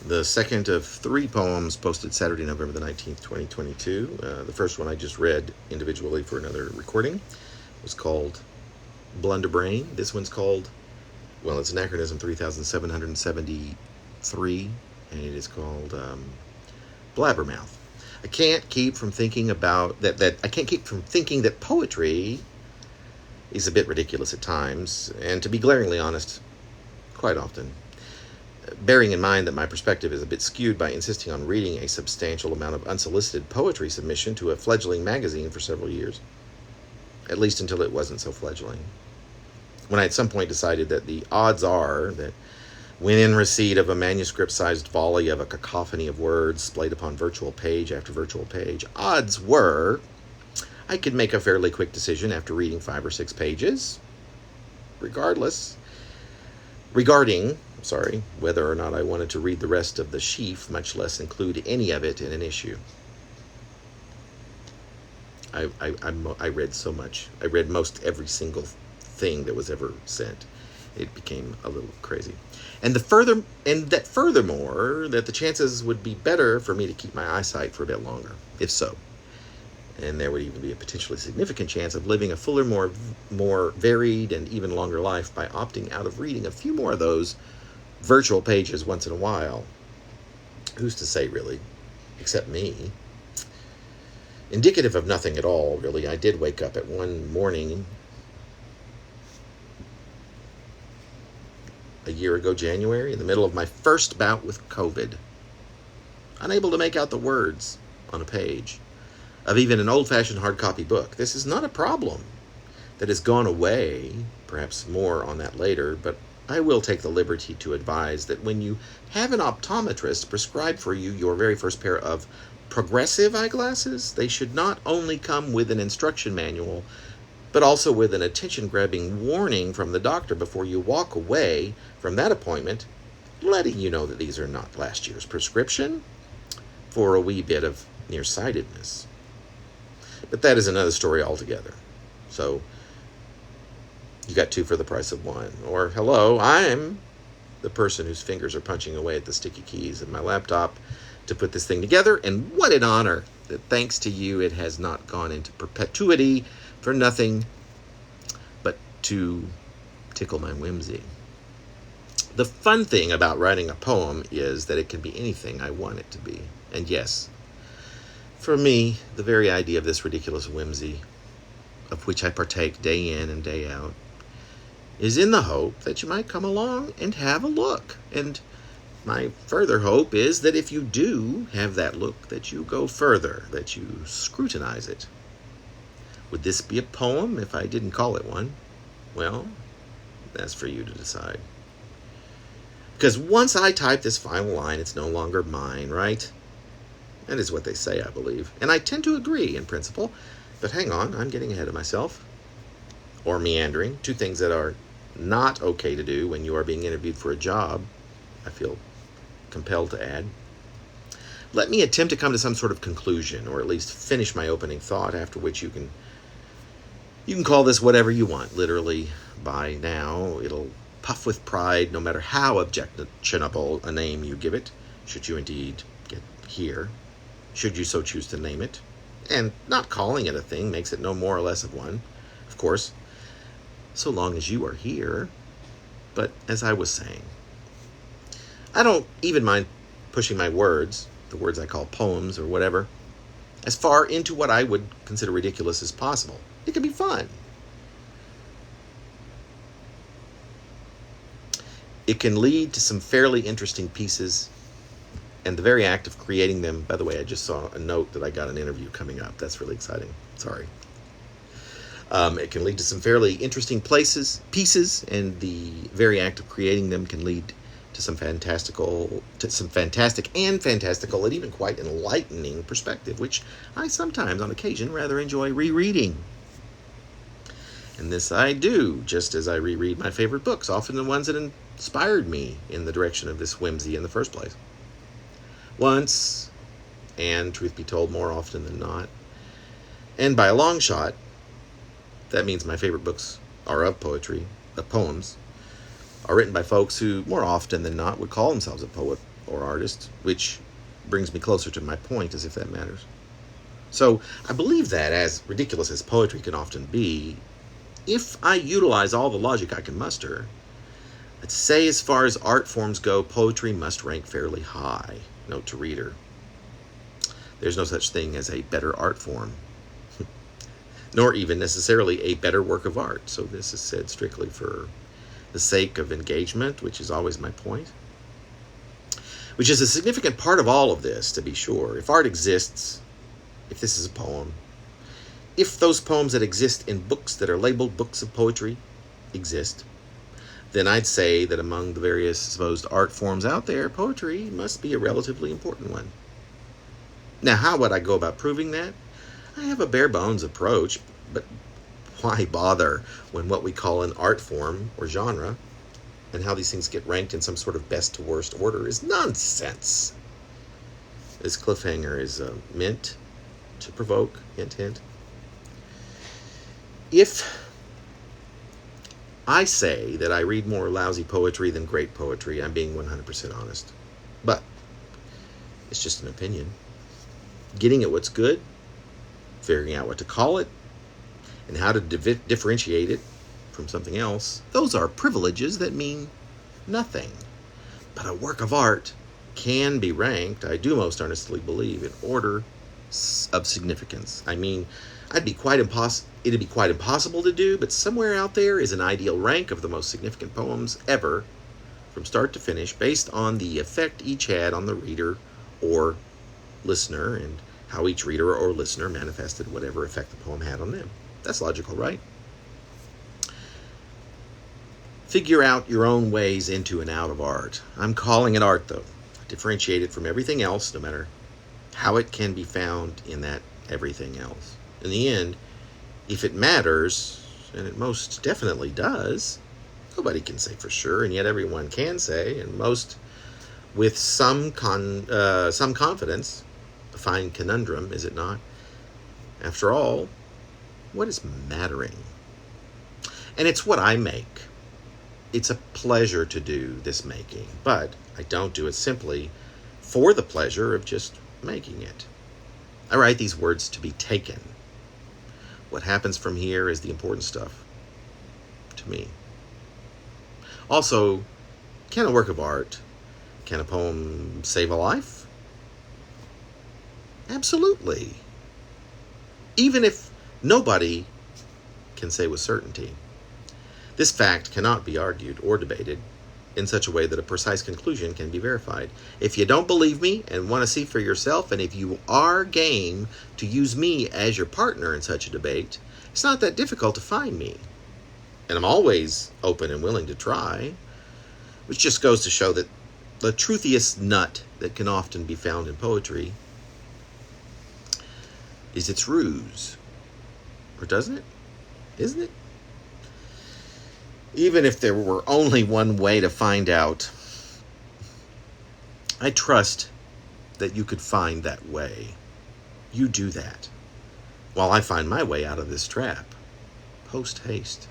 The second of 3 poems posted Saturday, November the 19th, 2022. The first one I just read individually for another recording was called Blunderbrain. This one's called, well, it's Anachronism 3773, and it is called Blabbermouth. I can't keep from thinking about that. I can't keep from thinking that poetry is a bit ridiculous at times, and to be glaringly honest, quite often. Bearing in mind that my perspective is a bit skewed by insisting on reading a substantial amount of unsolicited poetry submission to a fledgling magazine for several years, at least until it wasn't so fledgling. When I at some point decided that the odds are that when in receipt of a manuscript-sized volley of a cacophony of words splayed upon virtual page after virtual page, odds were I could make a fairly quick decision after reading 5 or 6 pages, regarding whether or not I wanted to read the rest of the sheaf, much less include any of it in an issue. I read so much. I read most every single thing that was ever sent. It became a little crazy. And furthermore, that the chances would be better for me to keep my eyesight for a bit longer, if so. And there would even be a potentially significant chance of living a fuller, more varied, and even longer life by opting out of reading a few more of those virtual pages once in a while. Who's to say, really? Except me. Indicative of nothing at all, really. I did wake up at one morning a year ago, January, in the middle of my first bout with COVID, unable to make out the words on a page of even an old-fashioned hard copy book. This is not a problem that has gone away, perhaps more on that later, but I will take the liberty to advise that when you have an optometrist prescribe for you your very first pair of progressive eyeglasses, they should not only come with an instruction manual, but also with an attention-grabbing warning from the doctor before you walk away from that appointment, letting you know that these are not last year's prescription for a wee bit of nearsightedness. But that is another story altogether. So, you got 2 for the price of 1. Or, hello, I'm the person whose fingers are punching away at the sticky keys of my laptop to put this thing together, and what an honor that thanks to you it has not gone into perpetuity for nothing but to tickle my whimsy. The fun thing about writing a poem is that it can be anything I want it to be. And yes, for me, the very idea of this ridiculous whimsy, of which I partake day in and day out, is in the hope that you might come along and have a look. And my further hope is that if you do have that look, that you go further, that you scrutinize it. Would this be a poem if I didn't call it one? Well, that's for you to decide. Because once I type this final line, it's no longer mine, right? That is what they say, I believe. And I tend to agree in principle. But hang on, I'm getting ahead of myself. Or meandering. 2 things that are not okay to do when you are being interviewed for a job, I feel compelled to add. Let me attempt to come to some sort of conclusion, or at least finish my opening thought, after which you can call this whatever you want. Literally, by now, it'll puff with pride, no matter how objectionable a name you give it, should you indeed get here, should you so choose to name it. And not calling it a thing makes it no more or less of one, of course, so long as you are here. But as I was saying, I don't even mind pushing my words, the words I call poems or whatever, as far into what I would consider ridiculous as possible. It can be fun. It can lead to some fairly interesting pieces, and the very act of creating them, by the way, I just saw a note that I got an interview coming up. That's really exciting. Sorry. It can lead to some fairly interesting pieces, and the very act of creating them can lead to some fantastic and even quite enlightening perspective, which I sometimes, on occasion, rather enjoy rereading. And this I do, just as I reread my favorite books, often the ones that inspired me in the direction of this whimsy in the first place. Once, and truth be told, more often than not, and by a long shot, that means my favorite books are of poetry, of poems, are written by folks who, more often than not, would call themselves a poet or artist, which brings me closer to my point, as if that matters. So I believe that, as ridiculous as poetry can often be, if I utilize all the logic I can muster, let's say as far as art forms go, poetry must rank fairly high. Note to reader. There's no such thing as a better art form, nor even necessarily a better work of art. So this is said strictly for the sake of engagement, which is always my point, which is a significant part of all of this, to be sure. If art exists, if this is a poem, if those poems that exist in books that are labeled books of poetry exist, then I'd say that among the various supposed art forms out there, poetry must be a relatively important one. Now, how would I go about proving that? I have a bare bones approach, but why bother when what we call an art form or genre and how these things get ranked in some sort of best to worst order is nonsense. This cliffhanger is meant to provoke, hint, hint. If I say that I read more lousy poetry than great poetry, I'm being 100% honest. But it's just an opinion. Getting at what's good, figuring out what to call it, and how to differentiate it from something else, those are privileges that mean nothing. But a work of art can be ranked, I do most earnestly believe, in order of significance. I mean, it'd be quite impossible to do, but somewhere out there is an ideal rank of the most significant poems ever, from start to finish, based on the effect each had on the reader or listener, and how each reader or listener manifested whatever effect the poem had on them. That's logical, right? Figure out your own ways into and out of art. I'm calling it art, though. Differentiate it from everything else, no matter how it can be found in that everything else. In the end, if it matters, and it most definitely does, nobody can say for sure, and yet everyone can say, and most with some confidence, a fine conundrum, is it not? After all, what is mattering? And it's what I make. It's a pleasure to do this making, but I don't do it simply for the pleasure of just making it. I write these words to be taken. What happens from here is the important stuff to me. Also, can a work of art, can a poem save a life? Absolutely. Even if nobody can say with certainty. This fact cannot be argued or debated in such a way that a precise conclusion can be verified. If you don't believe me and want to see for yourself, and if you are game to use me as your partner in such a debate, it's not that difficult to find me. And I'm always open and willing to try, which just goes to show that the truthiest nut that can often be found in poetry is its ruse. Or doesn't it? Isn't it? Even if there were only one way to find out, I trust that you could find that way. You do that, while I find my way out of this trap, post haste.